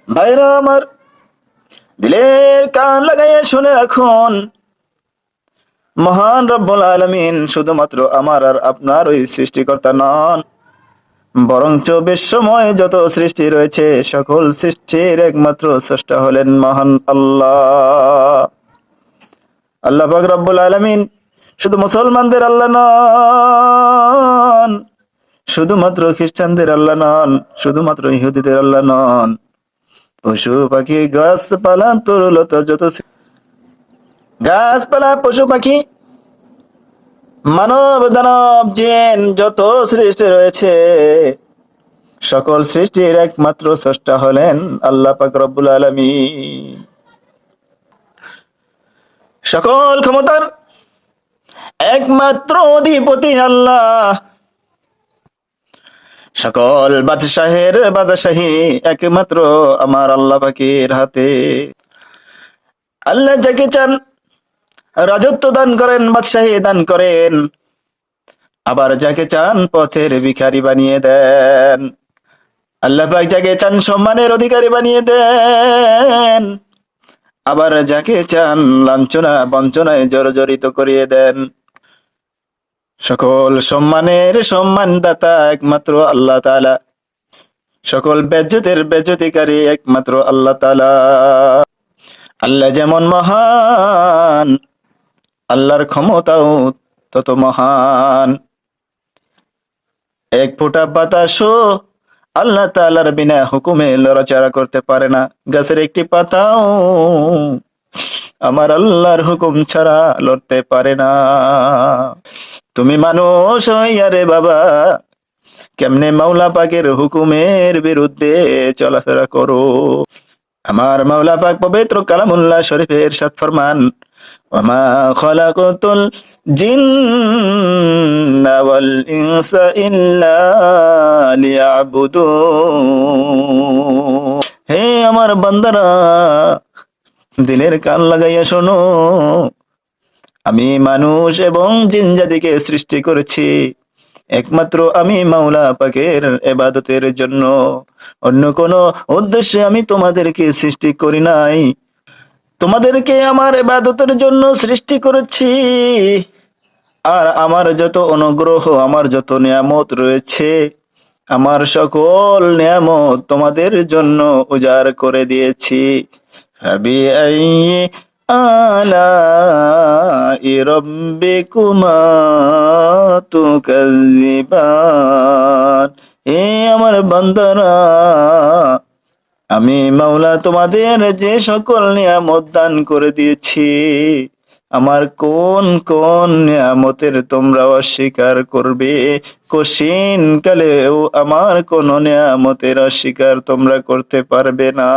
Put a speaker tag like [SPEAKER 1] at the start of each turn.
[SPEAKER 1] ভাইরা আমার, দিলের কান লাগাইয়া শুনে রাখুন, মহান রব্বুল আলামিন শুধুমাত্র আমার আর আপনার ওই সৃষ্টিকর্তা নন, বরঞ্চ বিশ্বময় যত সৃষ্টি রয়েছে সকল সৃষ্টির একমাত্র স্রষ্টা হলেন মহান আল্লাহ। আল্লাহ পাক রব্বুল আলামিন শুধু মুসলমানদের আল্লাহ নন, শুধুমাত্র খ্রিস্টানদের আল্লাহ নন, শুধুমাত্র ইহুদিদের আল্লাহ নন, পশু পাখি গাছপালা তরুলতা যত গাছপালা পশু পাখি মানব দানব জিন যত সৃষ্টি রয়েছে সকল সৃষ্টির একমাত্র স্রষ্টা হলেন আল্লাহ পাক রব্বুল আলামিন। সকল ক্ষমতার একমাত্র অধিপতি আল্লাহ, সকল বাদশাহের বাদশাহী একমাত্র আমার আল্লাহ পাকের হাতে। আল্লাহ যাকে চান রাজত্ব দান করেন, বাদশাহী দান করেন, আবার যাকে চান পথের ভিখারি বানিয়ে দেন। আল্লাহ পাক যাকে চান সম্মানের অধিকারী বানিয়ে দেন, আবার যাকে চান লাঞ্ছনা বঞ্চনায় জর্জরিত করিয়ে দেন। সকল সম্মানের সম্মানদাতা একমাত্র আল্লাহ তাআলা, সকল বেজ্জতের বেজ্জতিকারী একমাত্র আল্লাহ তাআলা। আল্লাহ যেমন মহান, আল্লাহর ক্ষমতাও তত মহান। এক ফোঁটা বাতাসও আল্লাহ তাআলার বিনা হুকুমে লড়াচড়া করতে পারে না। গাছের একটি পাতাও আমার আল্লাহর হুকুম ছাড়া লড়তে পারে না। তুমি মানুষ হইয়া রে বাবা কেমনে মাওলা পাকের হুকুমের বিরুদ্ধে চলাফেরা করো। আমার মাওলা পাক পবিত্র কালামুল্লাহ শরীফে ইরশাদ ফরমান, ওয়ামা খালাকাতুল জিন্না ওয়াল ইনসা ইল্লা লিয়াবুদুন। হে আমার বান্দারা, দিলের কান লাগাইয়া শোনো, আমি মানুষ এবং জিন জাতিকে সৃষ্টি করেছি একমাত্র আমি মাওলা পাকের ইবাদতের জন্য। অন্য কোনো উদ্দেশ্যে আমি তোমাদেরকে সৃষ্টি করি নাই। তোমাদেরকে আমার ইবাদতের জন্য সৃষ্টি করেছি। আর আমার যত অনুগ্রহ, আমার যত নিয়ামত রয়েছে, আমার সকল নিয়ামত তোমাদের জন্য উজাড় করে দিয়েছি। ফাবিআইয়ি আলাই রাব্বিকুমা তুকাজ্জিবান। এ আমার বান্দারা, আমি মাওলা তোমাদের যে সকল নিয়ামত দান করে দিয়েছি, আমার কোন কোন নিয়ামতের তোমরা অস্বীকার করবে? কশিন কালেও আমার কোন নিয়ামতের অস্বীকার তোমরা করতে পারবে না।